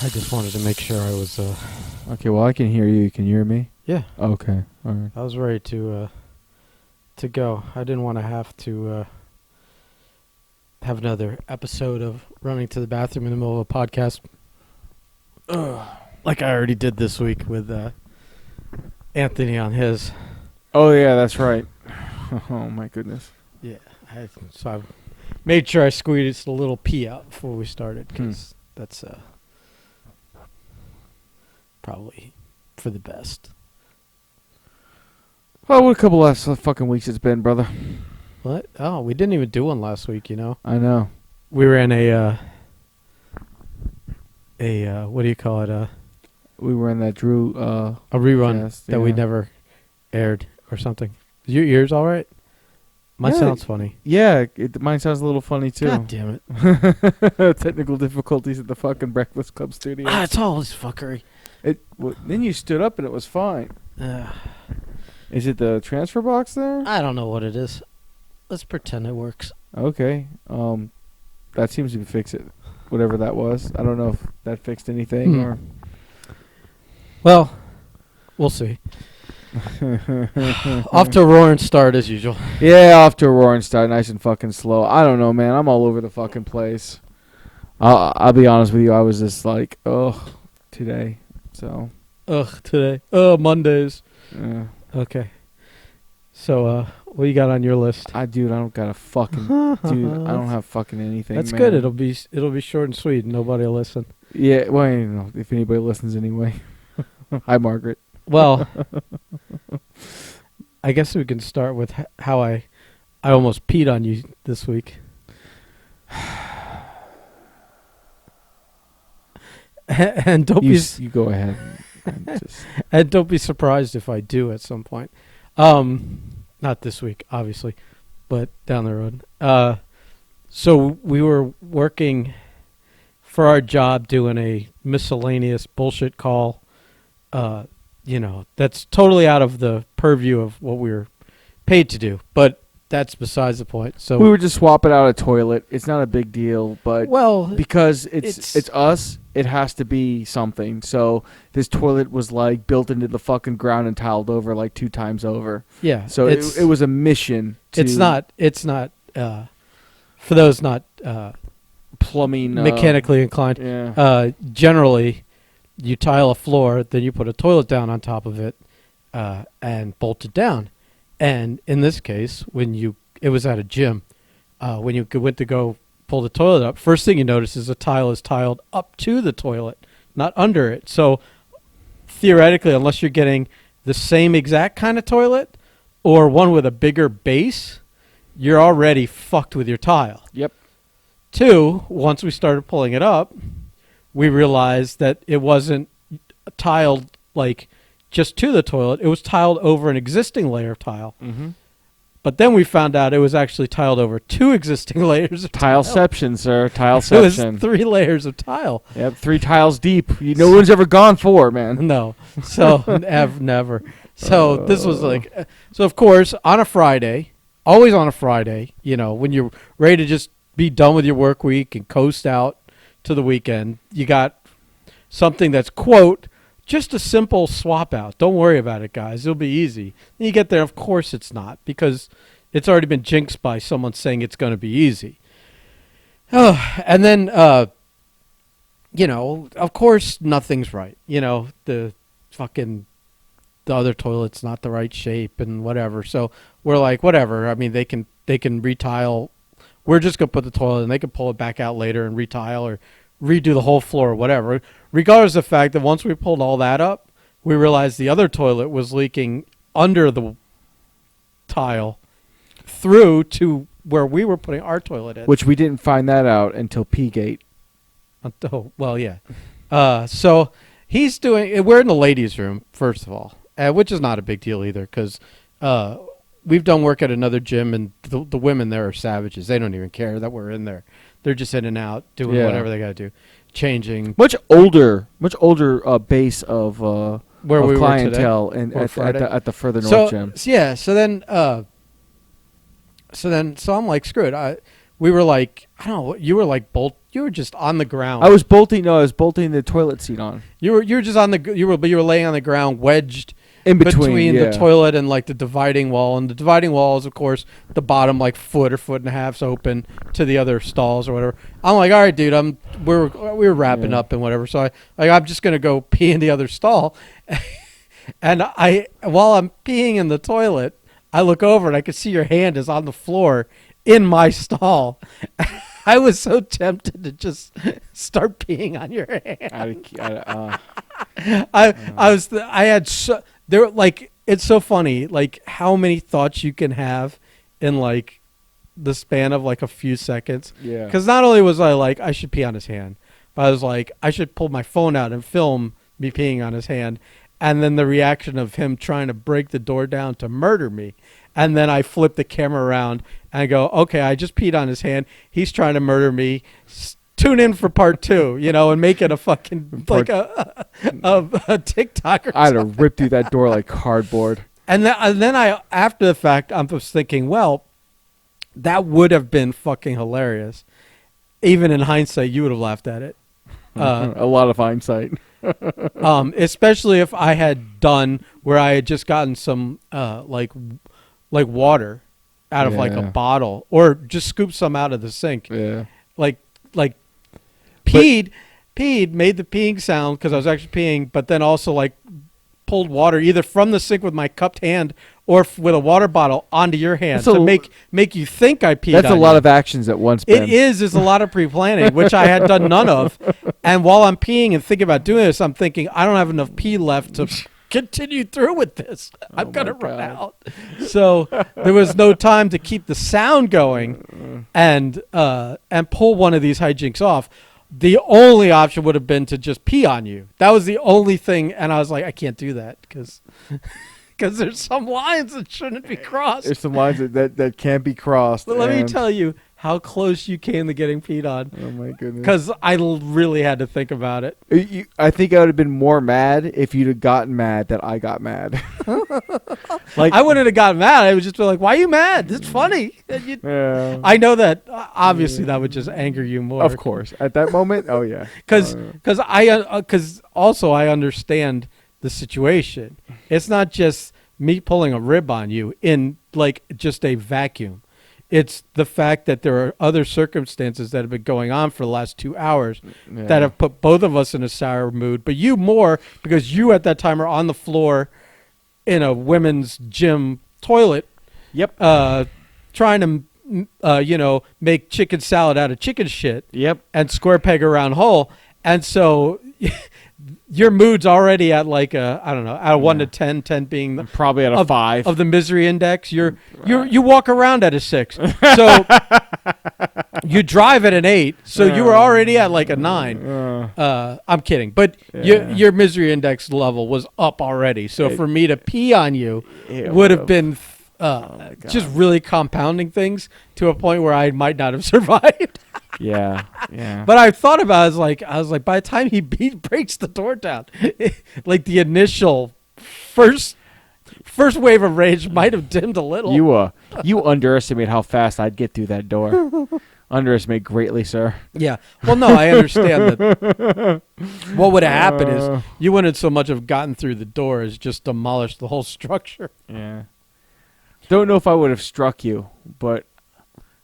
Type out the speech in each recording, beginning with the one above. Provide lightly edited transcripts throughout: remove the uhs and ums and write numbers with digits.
I just wanted to make sure I was. Okay, well, I can hear you. Can you hear me? Yeah, Okay, all right. I was ready to go. I didn't want to have another episode of running to the bathroom in the middle of a podcast, like I already did this week with Anthony on his. Oh, yeah, that's right. Oh, my goodness. Yeah, so I made sure I squeezed a little pee out before we started because that's probably for the best. Oh, what a couple last fucking weeks it's been, brother. What? Oh, we didn't even do one last week, you know? I know. We were in a what do you call it? We were in that Drew A rerun cast, that we yeah. never aired or something. Is your ears all right? Mine Yeah. sounds funny. Yeah, mine sounds a little funny, too. God damn it. Technical difficulties at the fucking Breakfast Club studio. It's all this fuckery. Then you stood up and it was fine. Is it the transfer box there? I don't know what it is. Let's pretend it works. Okay. That seems to fix it. Whatever that was. I don't know if that fixed anything or... Well, we'll see. Off to a roaring start as usual. Yeah, off to a roaring start, nice and fucking slow. I don't know, man. I'm all over the fucking place. I'll be honest with you. I was just like, today. So. Today. Mondays. Yeah. Okay. So, what you got on your list? Dude, I don't got a fucking dude. I don't have fucking anything. That's man. good. It'll be short and sweet. Nobody will listen. Yeah. Well, you know, if anybody listens anyway. Hi, Margaret. Well, I guess we can start with how I almost peed on you this week. And don't You go ahead. and don't be surprised if I do at some point. Not this week, obviously, but down the road. So we were working for our job doing a miscellaneous bullshit call. That's totally out of the purview of what we were paid to do, but that's besides the point. So we were just swapping out a toilet. It's not a big deal, but because it's us, it has to be something. So this toilet was like built into the fucking ground and tiled over like 2 times over. Yeah. So it was a mission. It's not. For those not plumbing mechanically inclined. Yeah. Generally, you tile a floor, then you put a toilet down on top of it, and bolt it down. And in this case, it was at a gym, when you went to go pull the toilet up, first thing you notice is the tile is tiled up to the toilet, not under it. So theoretically, unless you're getting the same exact kind of toilet or one with a bigger base, you're already fucked with your tile. Yep. 2, once we started pulling it up, we realized that it wasn't tiled like just to the toilet. It was tiled over an existing layer of tile. Mm-hmm. But then we found out it was actually tiled over 2 existing layers of tile. Tileception, sir. Tileception. It was 3 layers of tile. Yep, 3 tiles deep. No one's ever gone 4, man. No. So, never. So this was like, so of course, on a Friday, always on a Friday, when you're ready to just be done with your work week and coast out to the weekend, you got something that's, quote, just a simple swap out. Don't worry about it, guys. It'll be easy. And you get there, of course it's not, because it's already been jinxed by someone saying it's going to be easy. And then, of course nothing's right. The other toilet's not the right shape and whatever. So we're like, whatever. I mean, they can retile. We're just going to put the toilet in. They can pull it back out later and retile or redo the whole floor or whatever. Regardless of the fact that once we pulled all that up, we realized the other toilet was leaking under the tile through to where we were putting our toilet in. Which we didn't find that out until P-Gate. Well, yeah. So he's doing... We're in the ladies' room, first of all, which is not a big deal either because we've done work at another gym, and the women there are savages. They don't even care that we're in there. They're just in and out, doing whatever they got to do, changing. Much older base of where we clientele were today, and at the further north gym. Yeah. So then I'm like, screw it. we were like, I don't know, you were like you were just on the ground. I was bolting the toilet seat on. You were just you were laying on the ground, wedged in between the toilet and like the dividing wall, and the dividing wall is of course the bottom like foot or foot and a half's open to the other stalls or whatever. I'm like, all right, dude, we were wrapping up and whatever, so I'm just gonna go pee in the other stall, and while I'm peeing in the toilet, I look over and I can see your hand is on the floor in my stall. I was so tempted to just start peeing on your hand. It's so funny, like how many thoughts you can have in like the span of like a few seconds. Yeah. Because not only was I like, I should pee on his hand, but I was like, I should pull my phone out and film me peeing on his hand. And then the reaction of him trying to break the door down to murder me. And then I flip the camera around and I go, okay, I just peed on his hand. He's trying to murder me. Tune in for part 2, and make it a fucking like a TikTok. I'd have ripped through that door like cardboard. And then I, after the fact, I'm just thinking, well, that would have been fucking hilarious. Even in hindsight, you would have laughed at it. A lot of hindsight. Especially if I had done where I had just gotten some like water out of like a bottle, or just scooped some out of the sink. Yeah. Like peed, made the peeing sound because I was actually peeing, but then also like pulled water either from the sink with my cupped hand or with a water bottle onto your hand to make you think I peed. That's a lot of actions at once, Ben. It is a lot of pre-planning, which I had done none of. And while I'm peeing and thinking about doing this, I'm thinking I don't have enough pee left to continue through with this. I'm gonna run out. So there was no time to keep the sound going and pull one of these hijinks off. The only option would have been to just pee on you. That was the only thing, and I was like, I can't do that because there's some lines that shouldn't be crossed. There's some lines that can't be crossed. But let me tell you how close you came to getting peed on. Oh my goodness! Because I really had to think about it. I think I would have been more mad if you'd have gotten mad that I got mad. Like I wouldn't have gotten mad. I would just be like, "Why are you mad? It's funny." I know that obviously that would just anger you more. Of course, at that moment, oh yeah. Because also I understand the situation. It's not just me pulling a rib on you in like just a vacuum. It's the fact that there are other circumstances that have been going on for the last 2 hours that have put both of us in a sour mood. But you more because you at that time are on the floor in a women's gym toilet. Yep. Trying to, make chicken salad out of chicken shit. Yep. And square peg around hole. And so your mood's already at like out of 1 to 10, 10 being probably at a 5 of the misery index. You walk around at a 6. So you drive at an 8. So you were already at like a 9. I'm kidding, but your misery index level was up already. So for me to pee on you would have been just really compounding things to a point where I might not have survived. Yeah. But I thought about it, I was like, by the time he breaks the door down, like the initial first wave of rage might have dimmed a little. You underestimate how fast I'd get through that door. Underestimate greatly, sir. Yeah. Well, no, I understand that. What would have happened is you wouldn't so much have gotten through the door as just demolished the whole structure. Yeah. Don't know if I would have struck you, but.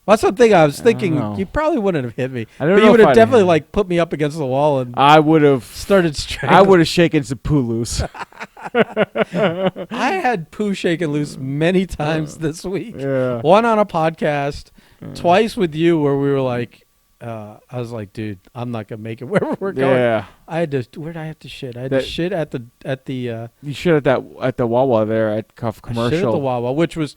That's the thing I was thinking. You probably wouldn't have hit me. But you would have definitely like put me up against the wall and I would have started strangling. I would have shaken some poo loose. I had poo shaken loose many times this week. Yeah. One on a podcast, twice with you where we were like, I was like, dude, I'm not gonna make it where we're going. Yeah. I had to. Where did I have to shit? I had to shit at the. You shit at the Wawa there at Cuff Commercial. I shit at the Wawa, which was.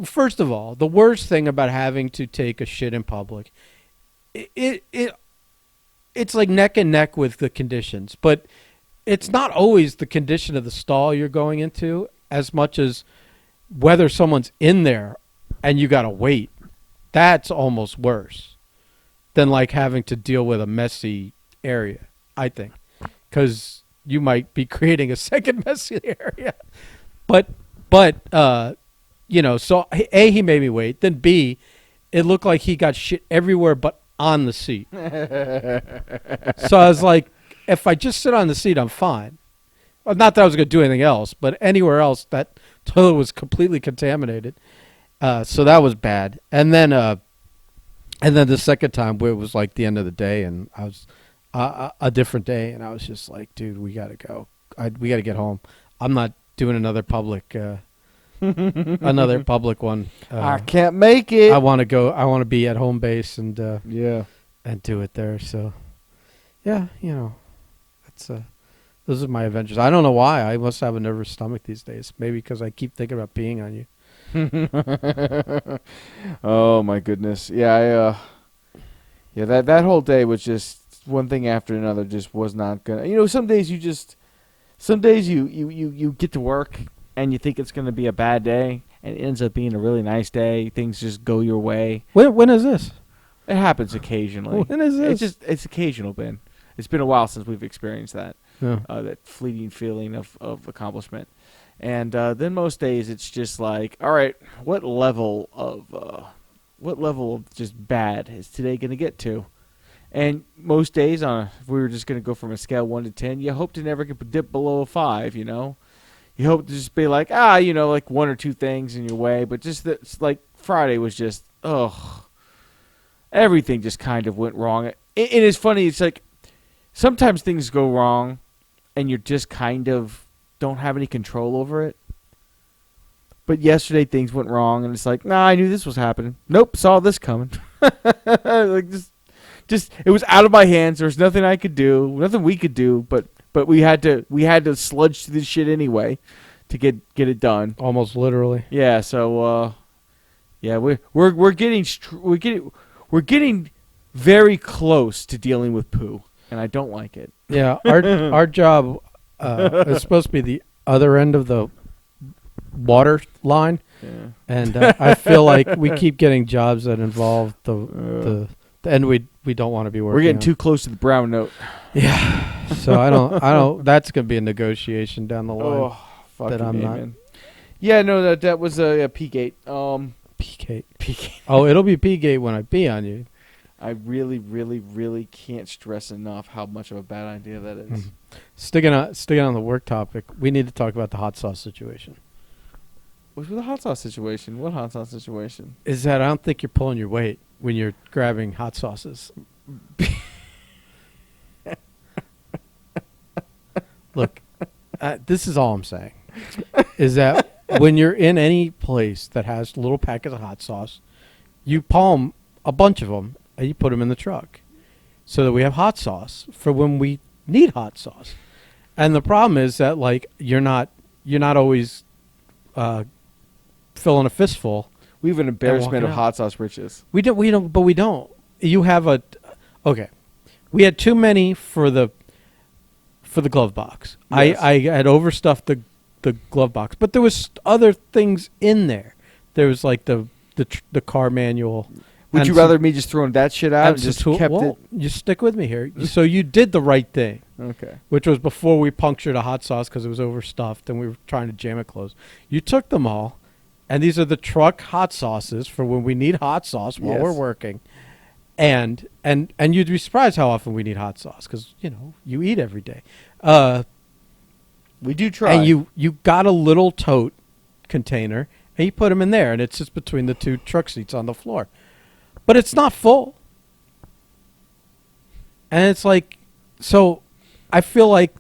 First of all, the worst thing about having to take a shit in public, it's like neck and neck with the conditions, but it's not always the condition of the stall you're going into as much as whether someone's in there and you gotta wait. That's almost worse than like having to deal with a messy area, I think, because you might be creating a second messy area. But so A, he made me wait. Then B, it looked like he got shit everywhere but on the seat. So I was like, if I just sit on the seat, I'm fine. Well, not that I was going to do anything else, but anywhere else, that toilet was completely contaminated. So that was bad. And then the second time, where it was like the end of the day, and I was a different day, and I was just like, dude, we got to go. We got to get home. I'm not doing another public one. I can't make it. I want to go. I want to be at home base and and do it there. So yeah, that's those are my adventures. I don't know why. I must have a nervous stomach these days. Maybe because I keep thinking about peeing on you. Oh my goodness. Yeah, that whole day was just one thing after another. Just was not gonna. Some days you get to work and you think it's gonna be a bad day, and it ends up being a really nice day. Things just go your way. When is this? It happens occasionally. When is this? It's occasional, Ben. It's been a while since we've experienced that. Yeah. That fleeting feeling of accomplishment. And then most days it's just like, all right, what level of just bad is today going to get to? And most days, if we were just going to go from a scale 1 to 10, you hope to never dip below a 5, You hope to just be like, like one or two things in your way. But just it's like Friday was just, everything just kind of went wrong. And it's funny, it's like sometimes things go wrong and you just kind of don't have any control over it. But yesterday things went wrong, and it's like, nah, I knew this was happening. Nope, saw this coming. Like just it was out of my hands. There was nothing I could do, nothing we could do, but we had to sludge through this shit anyway to get it done. Almost literally. Yeah. So we're getting very close to dealing with poo, and I don't like it. Yeah, our job is supposed to be the other end of the water line, and I feel like we keep getting jobs that involve the end we don't want to be working. We're getting on. too close to the brown note. Yeah, so I don't. That's gonna be a negotiation down the line. Oh, fucking that I'm not. Man. Yeah, no, that was a P-gate. P-gate. Oh, it'll be P-gate when I pee on you. I really, really, really can't stress enough how much of a bad idea that is. Mm-hmm. Sticking on the work topic, we need to talk about the hot sauce situation. What's with the hot sauce situation? What hot sauce situation? Is that I don't think you're pulling your weight when you're grabbing hot sauces. Look, this is all I'm saying. Is that when you're in any place that has little packets of hot sauce, you palm a bunch of them and you put them in the truck so that we have hot sauce for when we need hot sauce. And the problem is that like you're not always filling a fistful. We have an embarrassment of hot sauce riches. We don't. You have okay. We had too many for the glove box. Yes. I had overstuffed the glove box, but there was other things in there. There was like the car manual. Would you rather me just throwing that shit out and just kept it? You stick with me here. So you did the right thing. Okay. Which was before we punctured a hot sauce because it was overstuffed and we were trying to jam it closed. You took them all, and these are the truck hot sauces for when we need hot sauce while we're working. And you'd be surprised how often we need hot sauce because, you eat every day. We do try. And you got a little tote container, and you put them in there, and it sits between the two truck seats on the floor. But it's not full. And it's like, so I feel like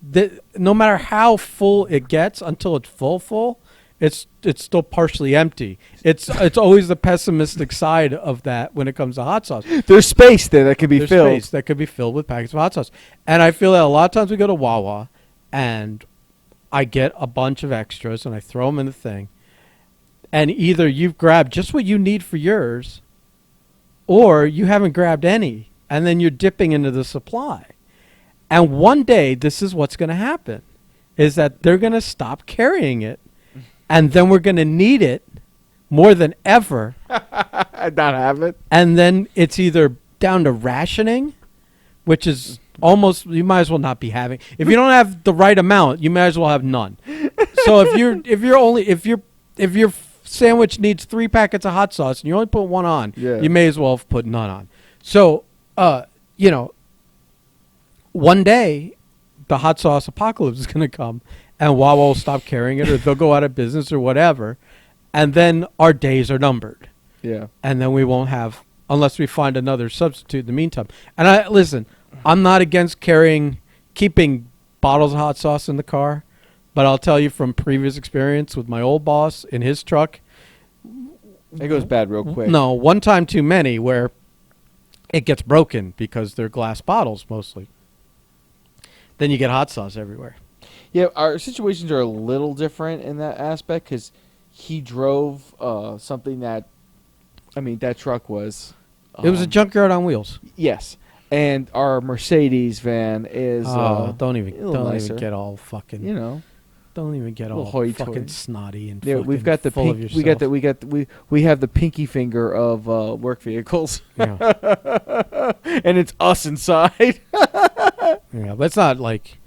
no matter how full it gets until it's full, it's still partially empty. It's always the pessimistic side of that when it comes to hot sauce. There's space there that could be filled. Space that could be filled with packets of hot sauce. And I feel that a lot of times we go to Wawa and I get a bunch of extras and I throw them in the thing. And either you've grabbed just what you need for yours or you haven't grabbed any. And then you're dipping into the supply. And one day, this is what's going to happen, is that they're going to stop carrying it. And then we're going to need it more than ever. Not have it. And then it's either down to rationing, which is almost, you might as well not be having. If you don't have the right amount, you might as well have none. So if you're sandwich needs 3 packets of hot sauce and you only put one on, Yeah. you may as well have put none on. So, one day the hot sauce apocalypse is going to come and Wawa will stop carrying it or they'll go out of business or whatever. And then our days are numbered. Yeah. And then we won't have, unless we find another substitute in the meantime. And listen, I'm not against keeping bottles of hot sauce in the car, but I'll tell you from previous experience with my old boss in his truck. It goes bad real quick. No, one time too many where it gets broken because they're glass bottles mostly. Then you get hot sauce everywhere. Yeah, our situations are a little different in that aspect because he drove something that, that truck was. It was a junkyard on wheels. Yes, and our Mercedes van is. Don't even get all fucking. Don't even get all fucking snotty and. Yeah, we've got the full pink, of yourself. we have the pinky finger of work vehicles. Yeah. And it's us inside. Yeah, but it's not like,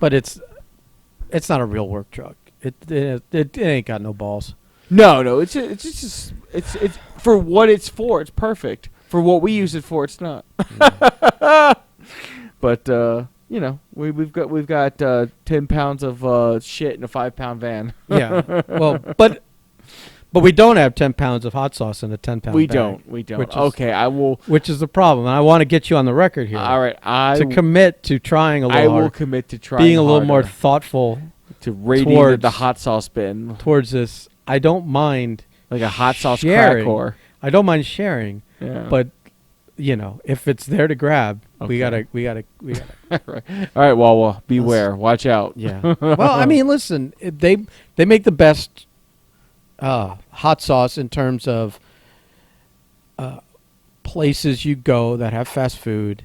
but it's not a real work truck. It ain't got no balls. No, it's for what it's for. It's perfect for what we use it for. It's not. Yeah. But we've got 10 pounds of shit in a 5-pound van. Yeah. Well, but we don't have 10 pounds of hot sauce in a 10-pound We bag. don't. Okay, I will. Which is the problem, and I want to get you on the record here. All right, to commit to trying a little. I will harder, commit to trying. being a little harder. more thoughtful to raiding the hot sauce bin towards this. I don't mind like a hot sauce sharing. crack whore. I don't mind sharing, but if it's there to grab, okay. we gotta. All right, Wawa, beware, watch out. Yeah. Well, listen, they make the best hot sauce in terms of places you go that have fast food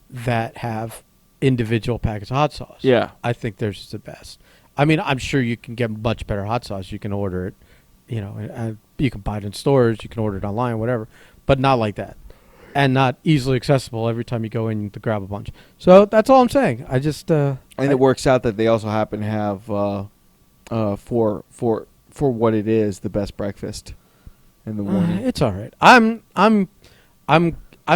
that have individual packets of hot sauce. Yeah. I think theirs is the best. I'm sure you can get much better hot sauce. You can order it, you can buy it in stores, you can order it online, whatever, but not like that. And not easily accessible every time you go in to grab a bunch. So that's all I'm saying. I just and it works out that they also happen to have for what it is the best breakfast in the morning. It's all right. I'm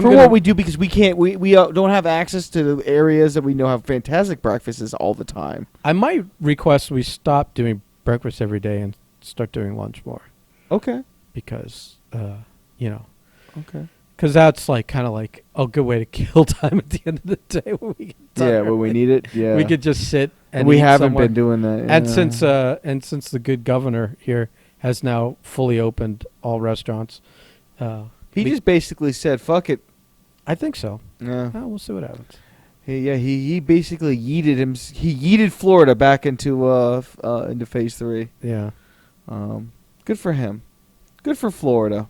for what we do because we can't we don't have access to the areas that we know have fantastic breakfasts all the time. I might request we stop doing breakfast every day and start doing lunch more. Okay. Because Okay. Because that's kind of like a good way to kill time at the end of the day when we get tired. Yeah, when we need it. Yeah, we could just sit and we eat haven't somewhere. been doing that. Yeah. And since the good governor here has now fully opened all restaurants, he just basically said, "Fuck it." I think so. Yeah, we'll see what happens. He basically yeeted him. He yeeted Florida back into phase 3. Yeah. Good for him. Good for Florida.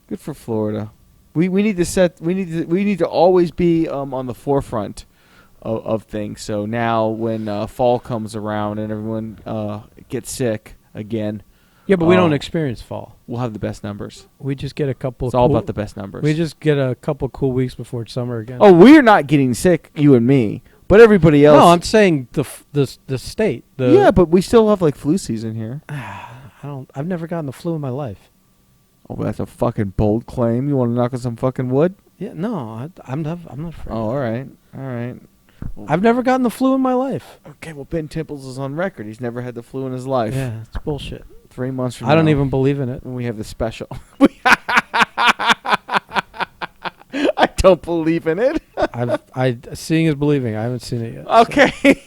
Good for Florida. We need to always be on the forefront of things. So now when fall comes around and everyone gets sick again. Yeah, but we don't experience fall. We'll have the best numbers. We just get a couple. It's all about the best numbers. We just get a couple cool weeks before it's summer again. Oh, we're not getting sick, you and me, but everybody else. No, I'm saying the state. Yeah, but we still have flu season here. I've never gotten the flu in my life. Oh, that's a fucking bold claim. You want to knock on some fucking wood? Yeah, no, I'm not afraid. Oh, all right. I've never gotten the flu in my life. Okay, well, Ben Timples is on record. He's never had the flu in his life. Yeah, it's bullshit. 3 months from now. I don't even believe in it. When we have the special. I don't believe in it. Seeing is believing. I haven't seen it yet. Okay.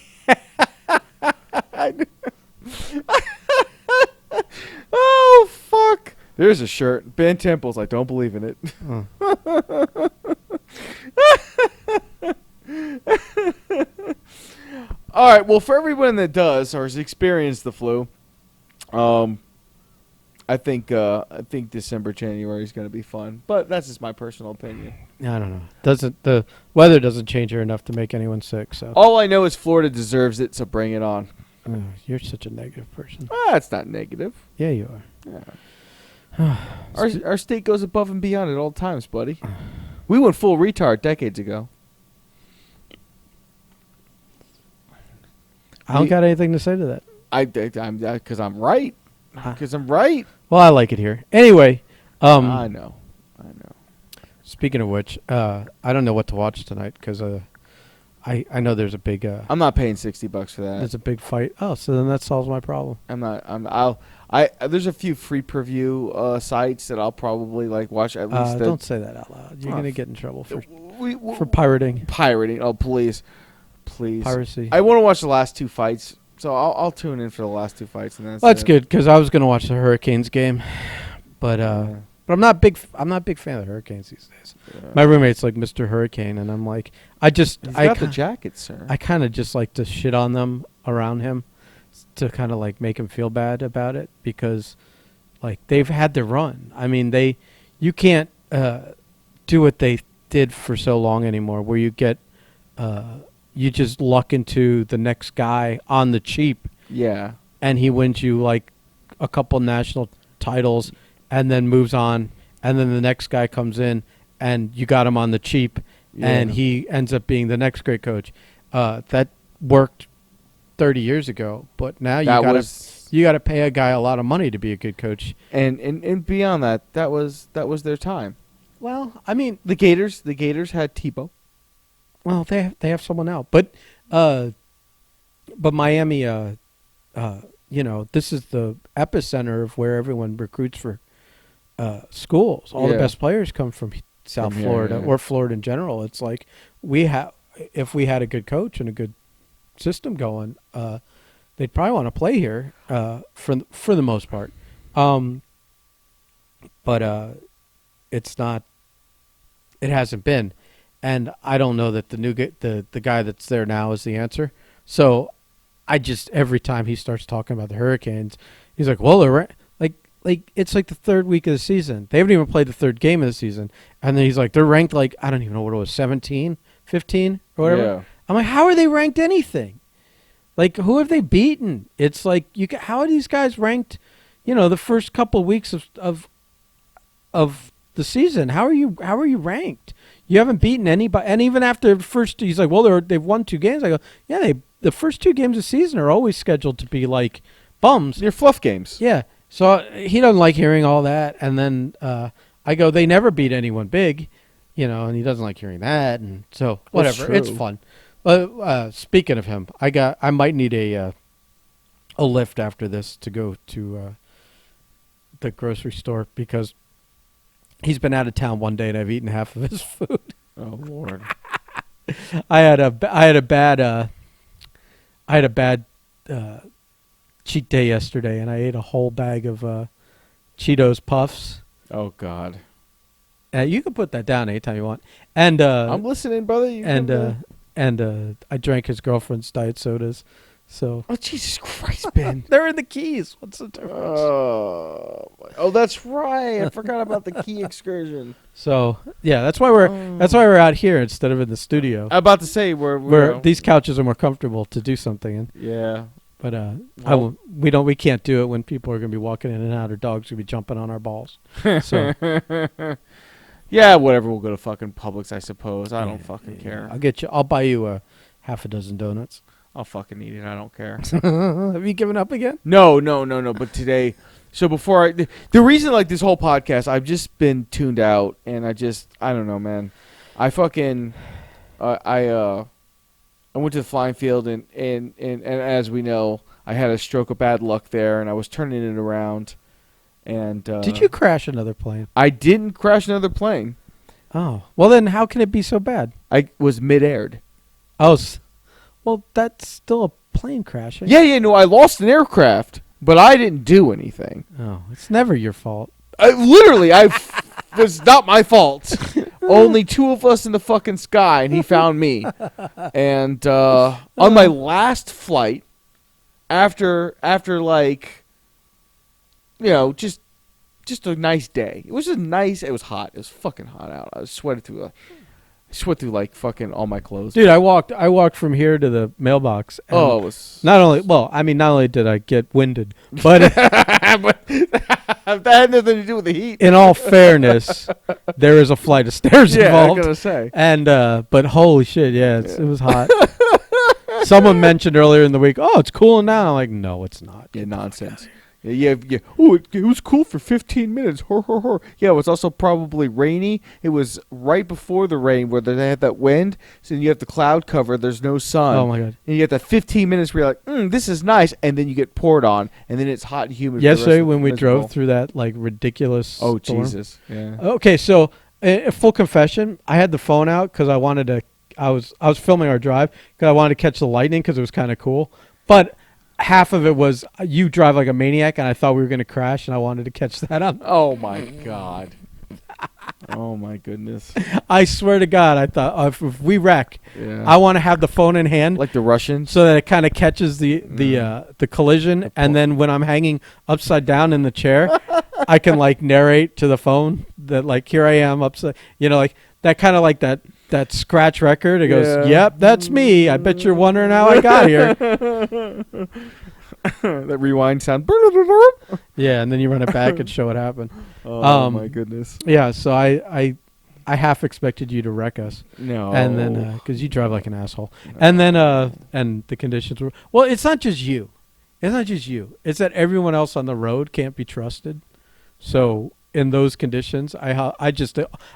Oh, fuck. There's a shirt. Ben Timples, I don't believe in it. All right, well, for everyone that does or has experienced the flu, I think December, January is going to be fun. But that's just my personal opinion. I don't know. The weather doesn't change here enough to make anyone sick. So all I know is Florida deserves it, so bring it on. You're such a negative person. It's not negative. Yeah, you are. Yeah. Our state goes above and beyond at all times, buddy. We went full retard decades ago. I don't got anything to say to that. I'm because I'm right. Because I'm right. Well, I like it here. Anyway. I know. Speaking of which, I don't know what to watch tonight because I know there's a big. I'm not paying $60 for that. There's a big fight. Oh, so then that solves my problem. I'm not. There's a few free preview sites that I'll probably like watch at least. Don't say that out loud. You're gonna get in trouble for pirating. Pirating. Oh, please. Piracy. I want to watch the last two fights, so I'll tune in for the last two fights, and that's good because I was gonna watch the Hurricanes game, but I'm not a big fan of the Hurricanes these days. Yeah. My roommate's like Mr. Hurricane, and I'm like, I got the jacket, sir. I kind of just like to shit on them around him to kind of like make him feel bad about it because, like, they've had their run. I mean, you can't do what they did for so long anymore, where you get you just luck into the next guy on the cheap. Yeah. And he wins you like a couple national titles and then moves on. And then the next guy comes in and you got him on the cheap and he ends up being the next great coach. That worked 30 years ago, but now you got to pay a guy a lot of money to be a good coach. And beyond that, that was their time. Well, I mean, the Gators had Tebow. Well, they have someone out, but Miami, this is the epicenter of where everyone recruits for schools. All the best players come from South Florida or Florida in general. It's like if we had a good coach and a good system going, they'd probably want to play here for the most part. But it's not. It hasn't been. And I don't know that the guy that's there now is the answer. So I just, every time he starts talking about the Hurricanes, he's like, well, they're like it's like the third week of the season. They haven't even played the third game of the season. And then he's like, they're ranked like, I don't even know what it was, 17, 15 or whatever. Yeah. I'm like, how are they ranked anything? Like, who have they beaten? It's like, how are these guys ranked, the first couple of weeks of the season? How are you ranked? You haven't beaten anybody, and even after the first, he's like, well, they've won 2 games. I go, yeah, the first 2 games of the season are always scheduled to be like bums. They're fluff games. Yeah, so he doesn't like hearing all that, and then I go, they never beat anyone big, and he doesn't like hearing that, and so whatever, it's fun. Speaking of him, I might need a lift after this to go to the grocery store because he's been out of town one day and I've eaten half of his food. Oh Lord! I had a bad cheat day yesterday, and I ate a whole bag of Cheetos Puffs. Oh God! You can put that down anytime you want. And I'm listening, brother. I drank his girlfriend's diet sodas. So. Oh Jesus Christ, Ben! They're in the Keys. What's the difference? Oh, that's right. I forgot about the Key excursion. So yeah, that's why we're out here instead of in the studio. I'm about to say we're these couches are more comfortable to do something in. Yeah. But we can't do it when people are going to be walking in and out, or dogs are going to be jumping on our balls. So. Yeah, whatever. We'll go to fucking Publix, I suppose. I don't fucking care. I'll buy you half a dozen donuts. I'll fucking eat it. I don't care. Have you given up again? No. But today, so before the reason like this whole podcast, I've just been tuned out, and I don't know, man. I fucking, I went to the flying field, and as we know, I had a stroke of bad luck there, and I was turning it around. And did you crash another plane? I didn't crash another plane. Oh, well then, how can it be so bad? I was mid-aired. Oh. Well, that's still a plane crash. Yeah, no, I lost an aircraft, but I didn't do anything. Oh, it's never your fault. Was not my fault. Only 2 of us in the fucking sky, and he found me. And on my last flight, after like, just a nice day. It was it was hot. It was fucking hot out. I was sweating through like fucking all my clothes. Dude, I walked from here to the mailbox. It was not only did I get winded, but but that had nothing to do with the heat. In all fairness, there is a flight of stairs involved. I was gonna say. And but holy shit, it was hot. Someone mentioned earlier in the week, oh, it's cooling down. I'm like, no, it's not. Yeah, nonsense. Yeah. Oh, it was cool for 15 minutes. Yeah, it was also probably rainy. It was right before the rain where they had that wind. So you have the cloud cover. There's no sun. Oh, my God. And you get that 15 minutes where you're like, this is nice. And then you get poured on. And then it's hot and humid. Yesterday when we drove through that, like, ridiculous storm. Jesus. Yeah. Okay, so full confession, I had the phone out because I wanted to. I was filming our drive because I wanted to catch the lightning because it was kind of cool. But half of it was you drive like a maniac, and I thought we were going to crash, and I wanted to catch that up. Oh, my God. Oh, my goodness. I swear to God, I thought if we wreck, I want to have the phone in hand. Like the Russians? So that it kind of catches the collision, and then when I'm hanging upside down in the chair, I can, like, narrate to the phone that, like, here I am upside, like that kind of like that scratch record. It goes, yep, that's me. I bet you're wondering how I got here. That rewind sound. Yeah, and then you run it back and show what happened. Oh, my goodness. Yeah, so I half expected you to wreck us. No. And then, because you drive like an asshole. No. And then, and the conditions were, well, it's not just you. It's not just you. It's that everyone else on the road can't be trusted. So in those conditions, I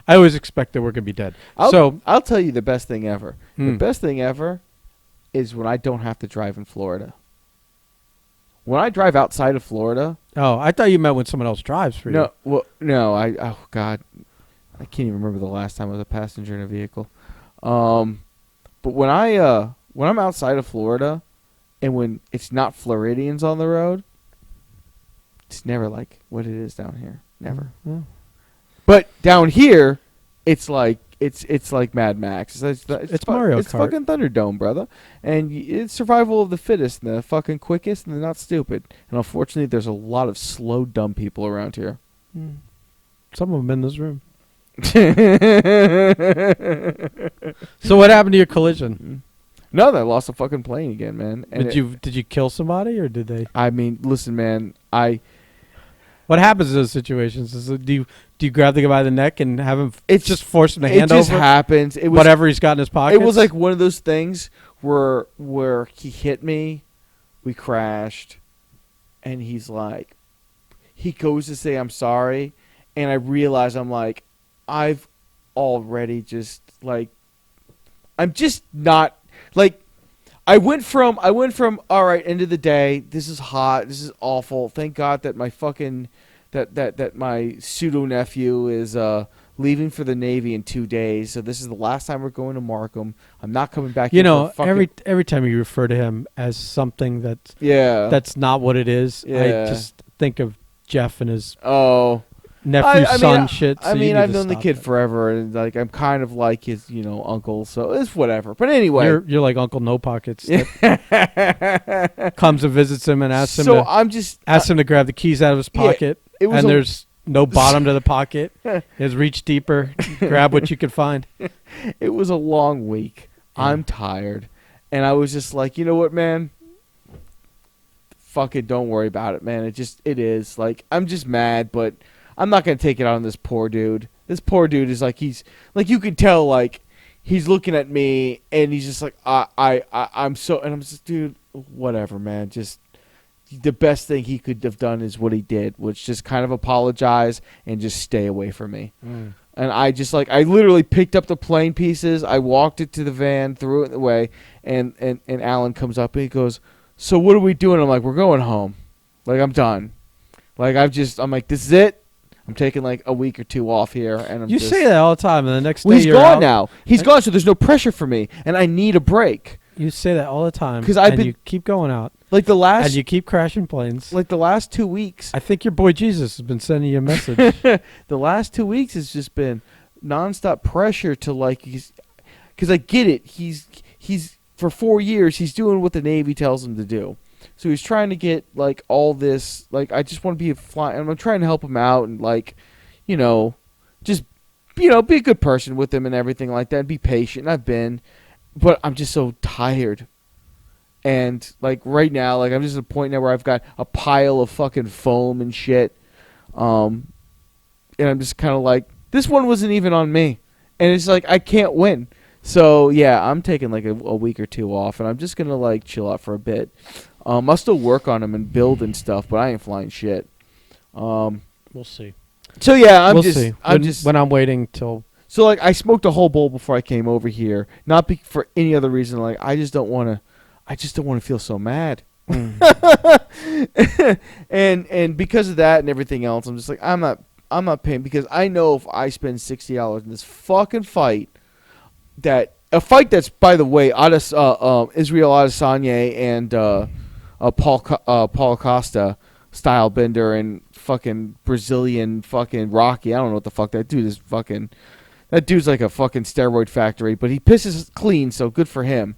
always expect that we're going to be dead. I'll tell you the best thing ever. The best thing ever is when I don't have to drive in Florida. When I drive outside of Florida. Oh, I thought you meant when someone else drives for you. No, well, no. Oh God, I can't even remember the last time I was a passenger in a vehicle. But when I'm outside of Florida, and when it's not Floridians on the road, it's never like what it is down here. Never. Yeah. But down here, it's like it's like Mad Max. It's Mario Kart. It's fucking Thunderdome, brother. And it's survival of the fittest, and the fucking quickest, and they're not stupid. And unfortunately, there's a lot of slow, dumb people around here. Some of them in this room. So what happened to your collision? No, they lost a fucking plane again, man. And did you kill somebody, or did they? I mean, listen, man. What happens in those situations? Do you grab the guy by the neck and have him? It's just force him to hand over. It just happens. It was whatever he's got in his pocket. It was like one of those things where he hit me, we crashed, and he's like, he goes to say I'm sorry, and I realize I'm like, I've already just like, I'm just not like. I went from all right, end of the day, this is hot, this is awful. Thank God that my fucking that my pseudo nephew is leaving for the Navy in 2 days. So this is the last time we're going to Markham. I'm not coming back. Every time you refer to him as something that's not what it is, I just think of Jeff and his nephew's son shit. So I've known the kid forever, and like I'm kind of like his, uncle. So it's whatever. But anyway, you're like Uncle No Pockets. That comes and visits him and asks him. Asks him to grab the keys out of his pocket, and there's no bottom to the pocket. Just reach deeper, grab what you can find. It was a long week. Yeah. I'm tired, and I was just like, you know what, man. Fuck it, don't worry about it, man. It is like I'm just mad, but. I'm not going to take it out on this poor dude. This poor dude is like, he's like, you could tell, like, he's looking at me and he's just like, I'm so, and I'm just, dude, whatever, man. Just the best thing he could have done is what he did, which just kind of apologize and just stay away from me. And I just like, I literally picked up the plane pieces. I walked it to the van, threw it away. And Alan comes up and he goes, so what are we doing? I'm like, we're going home. Like, I'm done. Like, I'm like, this is it. I'm taking like a week or two off here, and you say that all the time, and the next day he's gone now. He's gone, so there's no pressure for me, and I need a break. You say that all the time, because you keep going out, like and you keep crashing planes. Like the last 2 weeks, I think your boy Jesus has been sending you a message. The last 2 weeks has just been nonstop pressure to like because I get it. He's for 4 years he's doing what the Navy tells him to do. So he's trying to get, like, all this, like, I just want to be a fly, and I'm trying to help him out and, like, just, be a good person with him and everything like that, and be patient, and I've been, but I'm just so tired. And, like, right now, like, I'm just at a point now where I've got a pile of fucking foam and shit, and I'm just kind of like, this one wasn't even on me, and it's like, I can't win. So, yeah, I'm taking, like, a week or two off, and I'm just going to, like, chill out for a bit. I'll still work on them and build and stuff, but I ain't flying shit. We'll see. So yeah, we'll see. When I'm waiting till. So like I smoked a whole bowl before I came over here, not for any other reason. Like I just don't want to feel so mad. And because of that and everything else, I'm just like I'm not paying, because I know if I spend $60 in this fucking fight, a fight that's, by the way, Israel Adesanya and Paul Costa style bender and fucking Brazilian fucking Rocky. I don't know what the fuck that dude is. That dude's like a fucking steroid factory, but he pisses clean, so good for him.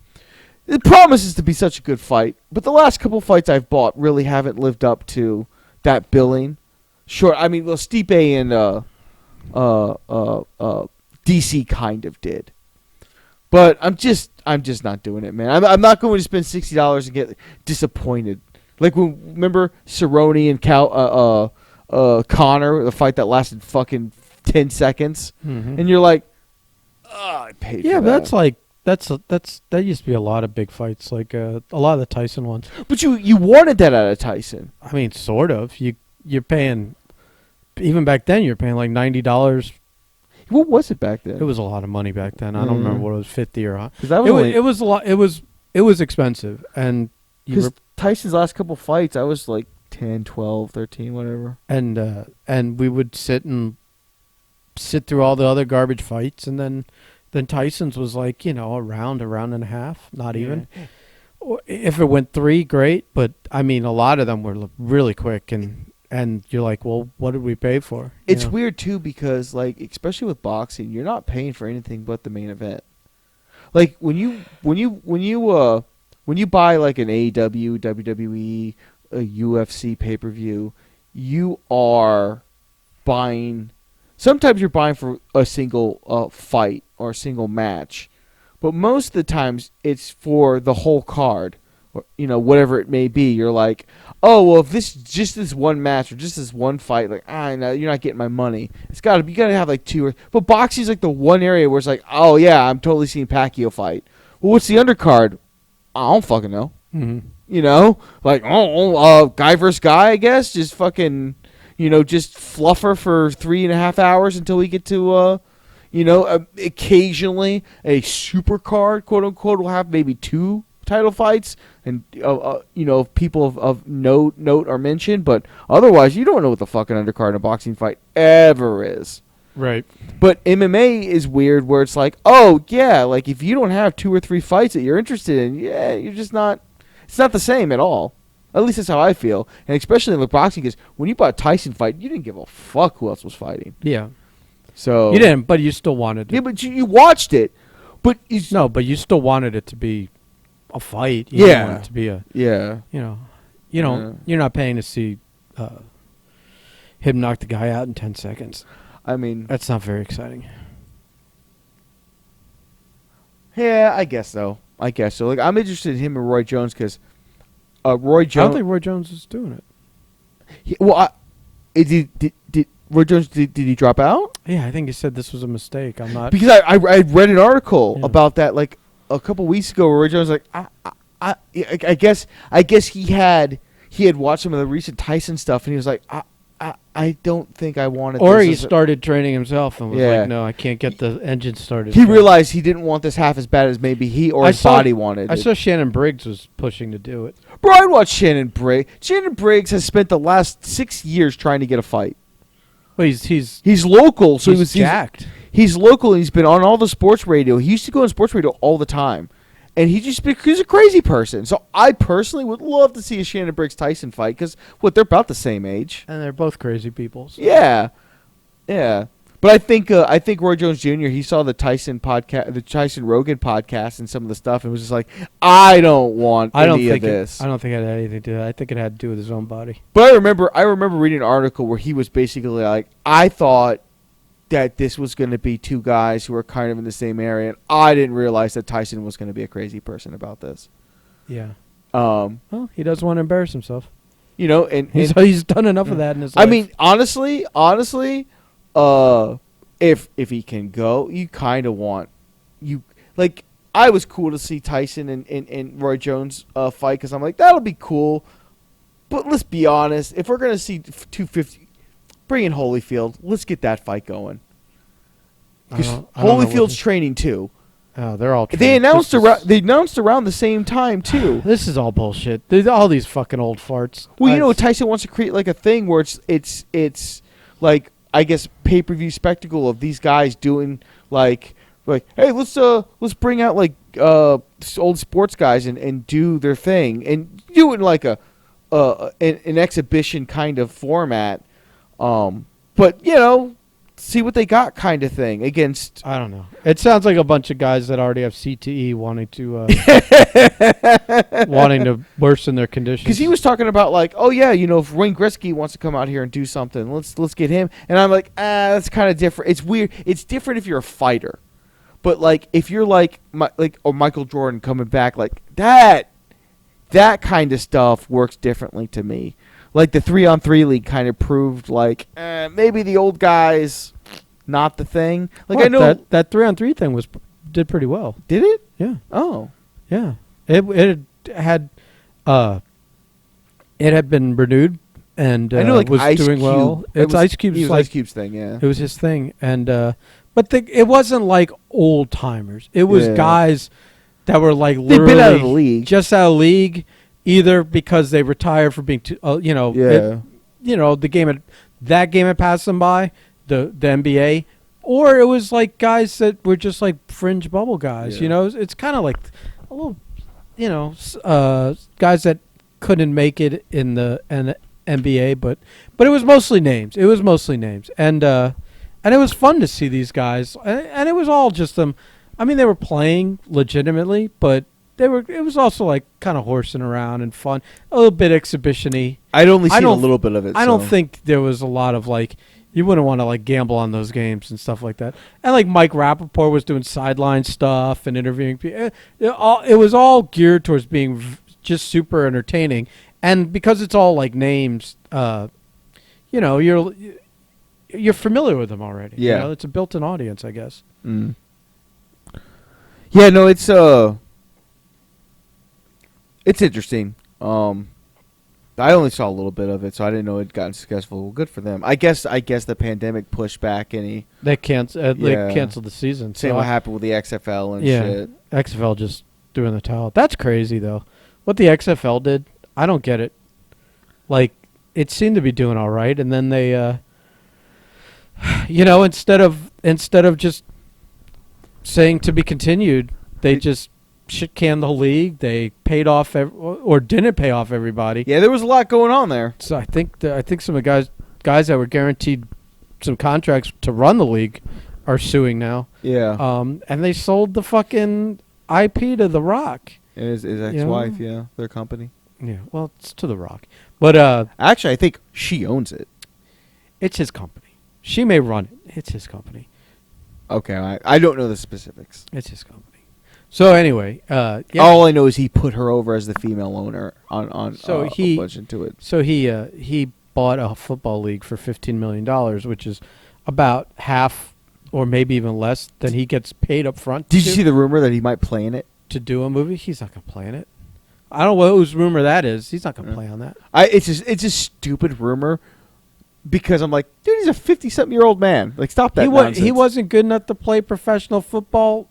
It promises to be such a good fight, but the last couple fights I've bought really haven't lived up to that billing. Sure, I mean, well, Stipe and DC kind of did, but I'm just not doing it, man. I'm not going to spend $60 and get disappointed. Like remember Cerrone and Connor, the fight that lasted fucking 10 seconds, and you're like, oh, I paid. Yeah, for but that. that used to be a lot of big fights, like a lot of the Tyson ones. But you wanted that out of Tyson. I mean, sort of. You're paying, even back then, you're paying like $90. What was it back then? It was a lot of money back then. I don't remember what it was, 50 or. Because it was a lot. It was expensive, and because Tyson's last couple fights, I was like 10, 12, 13, whatever. And we would sit through all the other garbage fights, and then Tyson's was like, a round and a half, not even. If it went 3, great, but I mean, a lot of them were really quick, and you're like, well, what did we pay for? It's weird too, because like, especially with boxing, you're not paying for anything but the main event. Like when you buy like an AEW, WWE, a UFC pay-per-view, you are buying. Sometimes you're buying for a single fight or a single match, but most of the times it's for the whole card, or whatever it may be. You're like, oh well, if this one match or just this one fight, like no, you're not getting my money. You gotta have like 2 or. But boxing's like the one area where it's like, oh yeah, I'm totally seeing Pacquiao fight. Well, what's the undercard? I don't fucking know. Like guy versus guy, I guess. Just fucking. Just fluffer for 3.5 hours until we get to, occasionally a super card, quote unquote, will have maybe 2 title fights, and people of note are mentioned, but otherwise you don't know what the fucking undercard in a boxing fight ever is. Right. But MMA is weird, where it's like, oh yeah, like if you don't have 2 or 3 fights that you're interested in, yeah, you're just not. It's not the same at all. At least that's how I feel, and especially in the boxing, because when you bought a Tyson fight, you didn't give a fuck who else was fighting. Yeah. So you didn't, but you still wanted it. Yeah, but you watched it. But but you still wanted it to be a fight. You didn't want it to be a. Yeah. You're not paying to see him knock the guy out in 10 seconds. I mean, that's not very exciting. Yeah, I guess so. Like, I'm interested in him and Roy Jones, because. Roy Jones. I don't think Roy Jones is doing it. Did Roy Jones? Did he drop out? Yeah, I think he said this was a mistake. I'm not, because I read an article about that like a couple weeks ago, where Roy Jones was like, I guess he had watched some of the recent Tyson stuff, and he was like, I don't think I wanted. Or he started training himself and was like, no, I can't get the engine started. He realized he didn't want this half as bad as maybe he or his body wanted. I saw Shannon Briggs was pushing to do it. Bro, I watched Shannon Briggs. Shannon Briggs has spent the last 6 years trying to get a fight. Well, he's local, so he's jacked. He's local, and he's been on all the sports radio. He used to go on sports radio all the time. And he's a crazy person. So I personally would love to see a Shannon Briggs Tyson fight, because they're about the same age, and they're both crazy people. So. Yeah. But I think Roy Jones Jr. he saw the Tyson podcast, the Tyson Rogan podcast, and some of the stuff, and was just like, I don't want any of this. I don't think it had anything to do with it. I think it had to do with his own body. But I remember reading an article where he was basically like, I thought that this was going to be 2 guys who were kind of in the same area, and I didn't realize that Tyson was going to be a crazy person about this. Yeah. Well, he doesn't want to embarrass himself. And he's done enough of that in his life. I mean, honestly, if he can go, you kind of want I was cool to see Tyson and Roy Jones fight because I'm like, that'll be cool. But let's be honest, if we're gonna see 250, bring in Holyfield. Let's get that fight going. Because Holyfield's training too. Oh, they're all. They announced around the same time too. This is all bullshit. All these fucking old farts. Well, Tyson wants to create like a thing where it's like, I guess, pay-per-view spectacle of these guys doing like hey, let's bring out like old sports guys and do their thing and do it in like an exhibition kind of format. But see what they got kind of thing against. I don't know. It sounds like a bunch of guys that already have CTE wanting to worsen their conditions. Because he was talking about like, oh yeah, if Wayne Gretzky wants to come out here and do something, let's get him. And I'm like, that's kind of different. It's weird. It's different if you're a fighter, but like if you're like Michael Jordan coming back, like that kind of stuff works differently to me. Like the 3-on-3 league kind of proved like maybe the old guys not the thing. Like I know that 3-on-3 thing did pretty well. Did it? Yeah. Oh. Yeah. It had been renewed and I know, like, was Ice doing Cube. well. It's Ice Cube's Ice Cube's thing, yeah. It was his thing, and but it wasn't like old timers. It was guys that were like literally been out of the league, just out of league, either because they retired for being too, the game had passed them by, the NBA, or it was like guys that were just like fringe bubble guys. Yeah. It's kind of like a little, guys that couldn't make it in the NBA, but it was mostly names. And it was fun to see these guys, and it was all just them. I mean, they were playing legitimately, but it was also like kind of horsing around and fun, a little bit exhibition-y. I'd only seen a little bit of it. I don't think there was a lot of like, you wouldn't want to like gamble on those games and stuff like that. And like Mike Rappaport was doing sideline stuff and interviewing people. It was all geared towards being just super entertaining. And because it's all like names, you're familiar with them already. Yeah. It's a built-in audience, I guess. Mm. Yeah, no, it's interesting. I only saw a little bit of it, so I didn't know it gotten successful. Well, good for them. I guess the pandemic pushed back any. They canceled the season. Same what happened with the XFL and shit. XFL just threw in the towel. That's crazy though. What the XFL did, I don't get it. Like, it seemed to be doing all right, and then they, instead of just saying to be continued, they just shit canned the whole league. They paid off or didn't pay off everybody. Yeah, there was a lot going on there. So I think some of the guys that were guaranteed some contracts to run the league are suing now. Yeah. And they sold the fucking IP to The Rock. And his ex-wife, their company. Yeah, well, it's to The Rock. But actually, I think she owns it. It's his company. She may run it. It's his company. Okay, I don't know the specifics. It's his company. So anyway, all I know is he put her over as the female owner on a bunch into it. So he bought a football league for $15 million, which is about half or maybe even less than he gets paid up front. Did you see the rumor that he might play in it? To do a movie? He's not going to play in it. I don't know whose rumor that is. He's not going to play on that. It's a stupid rumor because I'm like, dude, he's a 50-something-year-old man. Like, stop that nonsense. He wasn't good enough to play professional football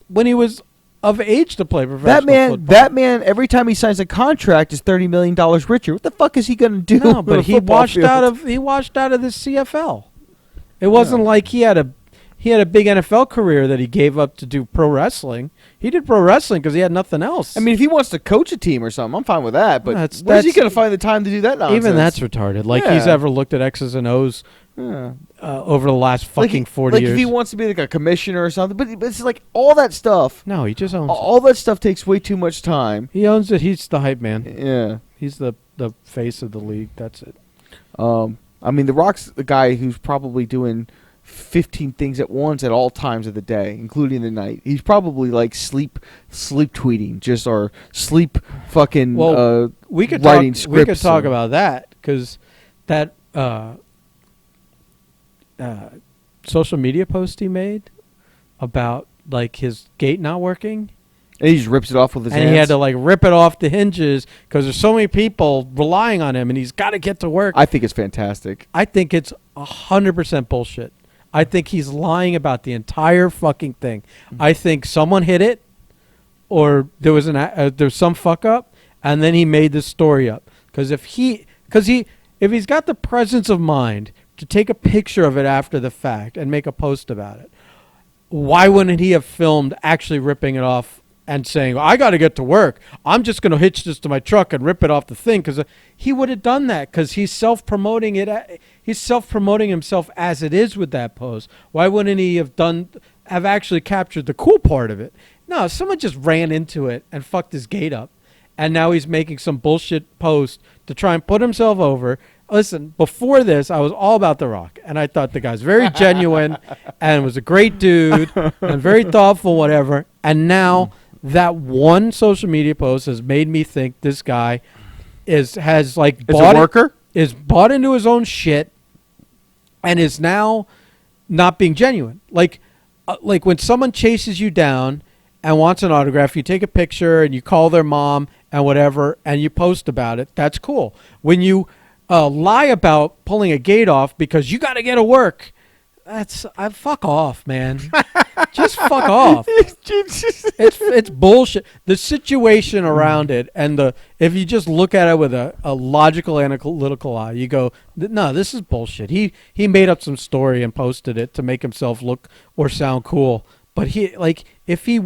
when he was of age to play professional football. That man, every time he signs a contract, is $30 million richer. What the fuck is he going to do? No, but he washed out of the CFL. It wasn't like he had a big NFL career that he gave up to do pro wrestling. He did pro wrestling because he had nothing else. I mean, if he wants to coach a team or something, I'm fine with that. But where's he going to find the time to do that nonsense? Even that's retarded. Like he's ever looked at X's and O's over the last fucking 40 years. Like if he wants to be like a commissioner or something. But it's like all that stuff. No, he just owns it. All that stuff takes way too much time. He owns it. He's the hype man. Yeah. He's the face of the league. That's it. I mean, The Rock's the guy who's probably doing 15 things at once at all times of the day, including the night. He's probably like sleep tweeting, just or sleep fucking we could writing talk, scripts. We could talk about that because that social media post he made about like his gait not working. And he just rips it off with his hands. And he had to like rip it off the hinges because there's so many people relying on him, and he's got to get to work. I think it's fantastic. I think it's 100% bullshit. I think he's lying about the entire fucking thing. I think someone hit it, or there was there's some fuck up, and then he made this story up. Because if he's got the presence of mind to take a picture of it after the fact and make a post about it, why wouldn't he have filmed actually ripping it off and saying, I got to get to work. I'm just going to hitch this to my truck and rip it off the thing? Because he would have done that because he's self-promoting it. He's self-promoting himself as it is with that post. Why wouldn't he have actually captured the cool part of it? No, someone just ran into it and fucked his gate up. And now he's making some bullshit post to try and put himself over. Listen, before this, I was all about The Rock. And I thought the guy's very genuine and was a great dude and very thoughtful, whatever. And now that one social media post has made me think this guy is bought into his own shit and is now not being genuine. Like when someone chases you down and wants an autograph, you take a picture and you call their mom and whatever, and you post about it. That's cool. When you lie about pulling a gate off because you got to get to work, that's fuck off, man. Just fuck off. It's bullshit. The situation around it, and if you just look at it with a logical, analytical eye, you go, no, this is bullshit. He made up some story and posted it to make himself look or sound cool. But if he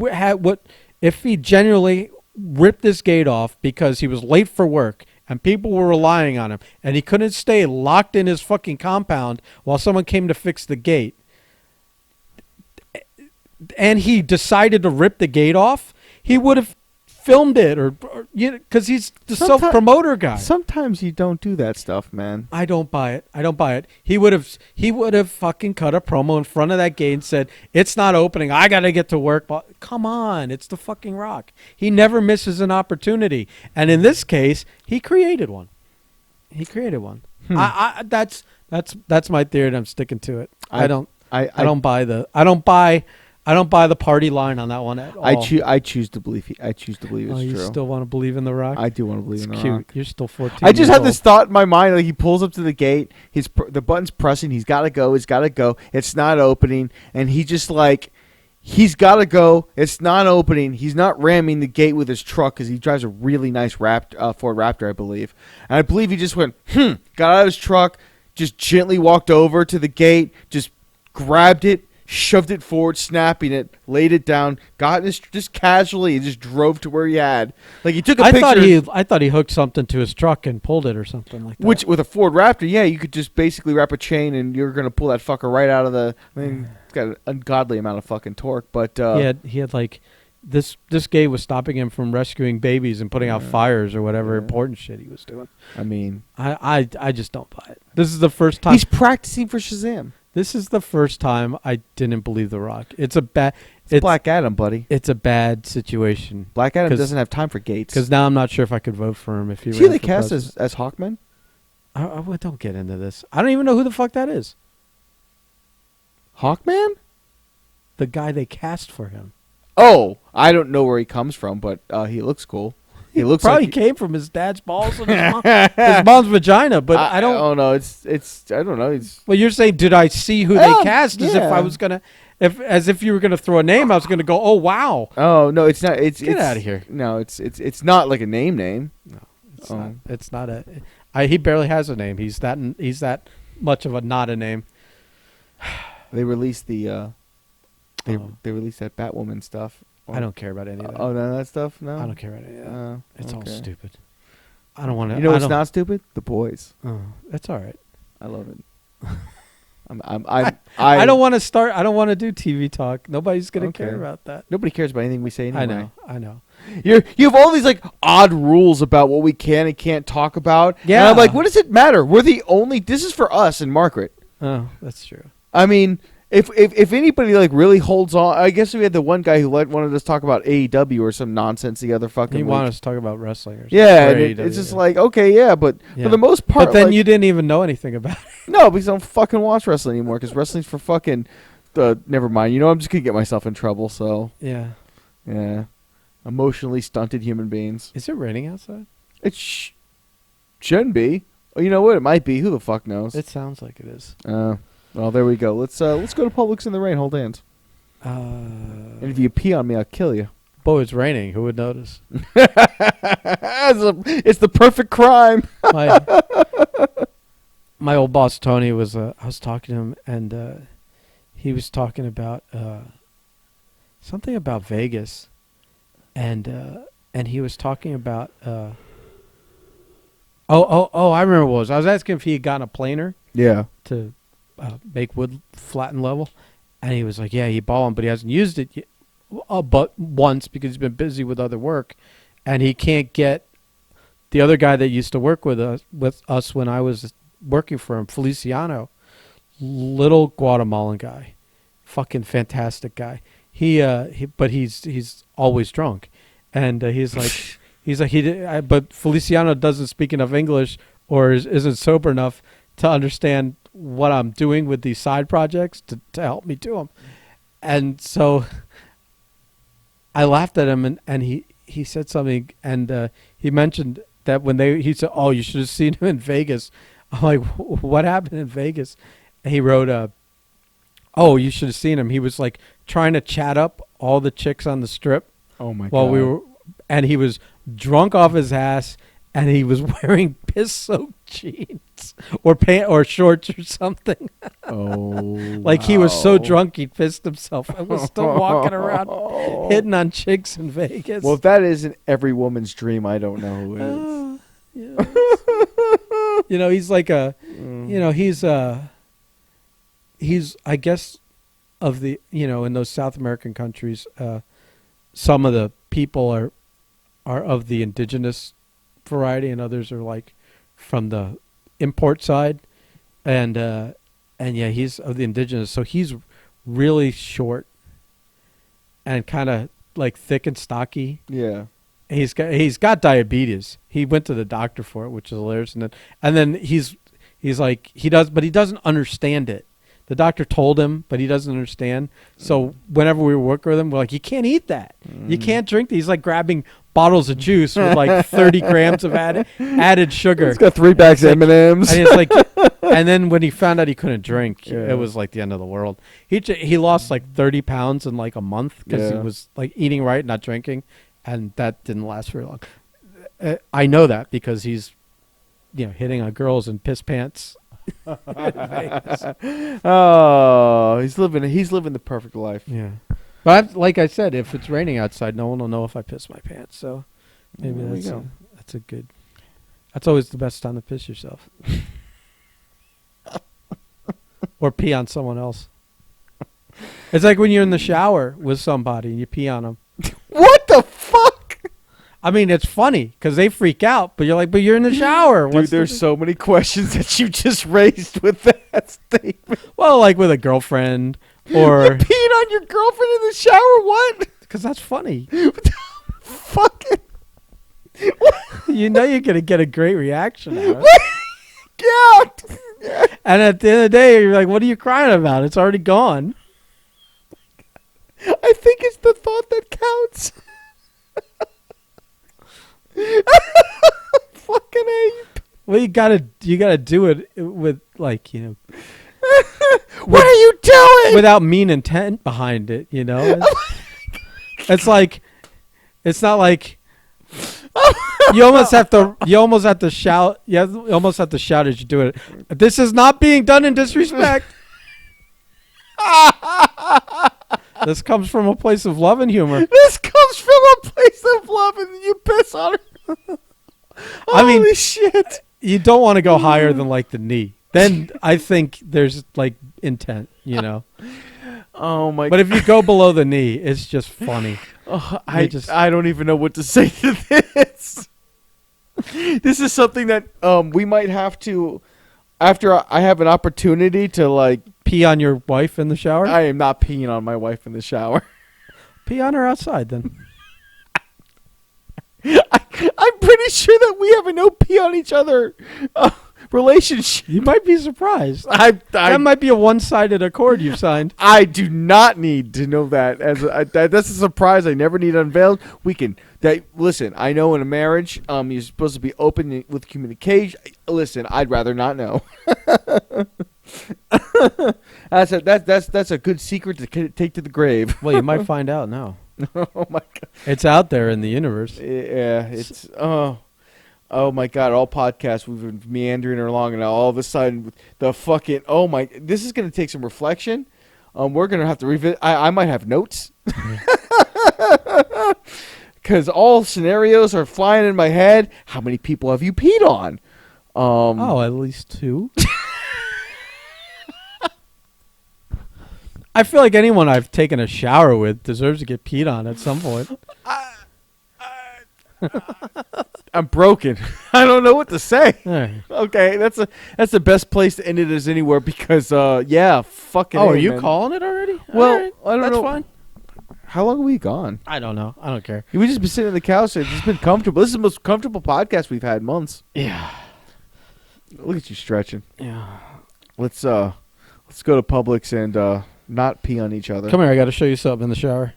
genuinely ripped this gate off because he was late for work and people were relying on him and he couldn't stay locked in his fucking compound while someone came to fix the gate, and he decided to rip the gate off, he would have filmed it or because he's the self-promoter guy. Sometimes you don't do that stuff, man. I don't buy it. He would have fucking cut a promo in front of that gate and said, it's not opening, I gotta get to work. But come on, it's the fucking Rock. He never misses an opportunity, and in this case he created one. That's my theory, and I'm sticking to it. I don't buy the party line on that one at all. I choose to believe it's true. You still want to believe in The Rock? I do want to believe in The Rock. You're still 14. I just had this thought in my mind. Like, he pulls up to the gate. The button's pressing. He's got to go. It's not opening. And he just he's got to go. It's not opening. He's not ramming the gate with his truck because he drives a really nice Ford Raptor, I believe. And I believe he just went, got out of his truck, just gently walked over to the gate, just grabbed it, shoved it forward, snapping it, laid it down, got in just casually, and just drove to where he had. Like, he took a picture. I thought he hooked something to his truck and pulled it or something like that. Which, with a Ford Raptor, yeah, you could just basically wrap a chain and you're going to pull that fucker right out of the... I mean, it's got an ungodly amount of fucking torque, but... he had like... This gate was stopping him from rescuing babies and putting out fires or whatever important shit he was doing. I mean... I just don't buy it. This is the first time... He's practicing for Shazam. This is the first time I didn't believe The Rock. It's Black Adam, buddy. It's a bad situation. Black Adam doesn't have time for gates. Because now I'm not sure if I could vote for him if he. See the cast as Hawkman? I don't get into this. I don't even know who the fuck that is. Hawkman? The guy they cast for him. Oh, I don't know where he comes from, but he looks cool. He looks probably came from his dad's balls and his mom's vagina, but I don't. Oh no, it's I don't know. Well, you're saying, did I see who they cast? As if I was gonna, as if you were gonna throw a name, I was gonna go, oh wow. Oh no, it's not. Get out of here. No, it's not like a name. No, it's not. It's not a. He barely has a name. He's that much of a not a name. They released the. They released that Batwoman stuff. I don't care about any of that. Oh, none of that stuff? No? I don't care about any of that. It's all stupid. I don't want to... You know what's not stupid? The Boys. Oh, that's all right. I love it. I don't want to start... I don't want to do TV talk. Nobody's going to care about that. Nobody cares about anything we say anyway. I know. You have all these odd rules about what we can and can't talk about. Yeah. And I'm like, what does it matter? We're the only... This is for us and Margaret. Oh, that's true. I mean... If anybody really holds on, I guess we had the one guy who wanted us to talk about AEW or some nonsense the other fucking. He week. wanted us to talk about wrestling or something. Yeah, and it's just okay, but for the most part. But then you didn't even know anything about it. No, because I don't fucking watch wrestling anymore. Because wrestling's for fucking. Never mind. I'm just gonna get myself in trouble. So. Yeah. Yeah. Emotionally stunted human beings. Is it raining outside? It shouldn't be. Oh, you know what? It might be. Who the fuck knows? It sounds like it is. Well, there we go. Let's go to Publix in the rain. Hold hands. And if you pee on me, I'll kill you. Boy, it's raining. Who would notice? It's the perfect crime. My old boss Tony was. I was talking to him, and he was talking about something about Vegas, and he was talking about. I remember what it was. I was asking if he had gotten a planer. Yeah. To make wood flat and level, and he was like, "Yeah, he bought one, but he hasn't used it yet, but once because he's been busy with other work, and he can't get the other guy that used to work with us when I was working for him, Feliciano, little Guatemalan guy, fucking fantastic guy. But he's always drunk, and he's like." But Feliciano doesn't speak enough English or isn't sober enough to understand what I'm doing with these side projects to help me do them. And so I laughed at him, and he said something, and he mentioned that he said, "Oh, you should have seen him in Vegas." I'm like, "What happened in Vegas?" And he wrote, "Oh, you should have seen him. He was like trying to chat up all the chicks on the strip." Oh my God. And he was drunk off his ass, and he was wearing piss-soaked jeans or shorts or something. Like he was so drunk he pissed himself and was still walking around hitting on chicks in Vegas. Well, if that isn't every woman's dream, I don't know who is. He's like he's I guess of the in those South American countries, some of the people are of the indigenous variety, and others are like from the import side, and yeah, he's of the indigenous, so he's really short and kind of like thick and stocky. Yeah, he's got diabetes. He went to the doctor for it, which is hilarious, and then he's like he doesn't understand it. The doctor told him, but he doesn't understand. So whenever we work with him, we're like, you can't eat that. You can't drink that. He's like grabbing bottles of juice with like 30 grams of added sugar. He's got 3 bags of M&Ms. And it's like, and then when he found out he couldn't drink, it was like the end of the world. He lost like 30 pounds in like a month because he was like eating right, not drinking, and that didn't last very long. I know that because he's, hitting on girls in piss pants. Oh, he's living the perfect life. Yeah, but like I said, if it's raining outside, no one will know if I piss my pants. So maybe that's a good. That's always the best time to piss yourself, or pee on someone else. It's like when you're in the shower with somebody and you pee on them. What the fuck? I mean, it's funny because they freak out, but you're like, but you're in the shower. Dude, there's so many questions that you just raised with that statement. Well, like with a girlfriend or... You peed on your girlfriend in the shower? What? Because that's funny. Fucking... You're going to get a great reaction out of it. Yeah. And at the end of the day, you're like, what are you crying about? It's already gone. I think it's the thought that counts. Fucking ape. Well, you gotta do it with like what are you doing? Without mean intent behind it, It's like, it's not like you almost have to shout. You almost have to shout as you do it. This is not being done in disrespect. This comes from a place of love and humor. This comes from a place of love, and you piss on her. Holy shit! You don't want to go higher than like the knee. Then I think there's like intent, Oh my! But if you go below the knee, it's just funny. I don't even know what to say to this. This is something that we might have to, after I have an opportunity to like pee on your wife in the shower. I am not peeing on my wife in the shower. Pee on her outside then. I'm pretty sure that we have a no pee on each other relationship. You might be surprised. That might be a one-sided accord you've signed. I do not need to know that. That's a surprise I never need unveiled. Listen, I know in a marriage, you're supposed to be open with communication. Listen, I'd rather not know. That's a good secret to take to the grave. Well, you might find out now. Oh my God, it's out there in the universe. Yeah, it's oh my God, all podcasts we've been meandering along, and now all of a sudden the fucking this is gonna take some reflection. We're gonna have to revisit. I might have notes because all scenarios are flying in my head. How many people have you peed on? At least 2. I feel like anyone I've taken a shower with deserves to get peed on at some point. I'm broken. I don't know what to say. Right. Okay, that's the best place to end it as anywhere because fucking. Oh, are you calling it already? Well, right. I don't know. That's fine. How long have we gone? I don't know. I don't care. We just been sitting on the couch. It's just been comfortable. This is the most comfortable podcast we've had in months. Yeah. Look at you stretching. Yeah. Let's go to Publix and not pee on each other. Come here. I got to show you something in the shower.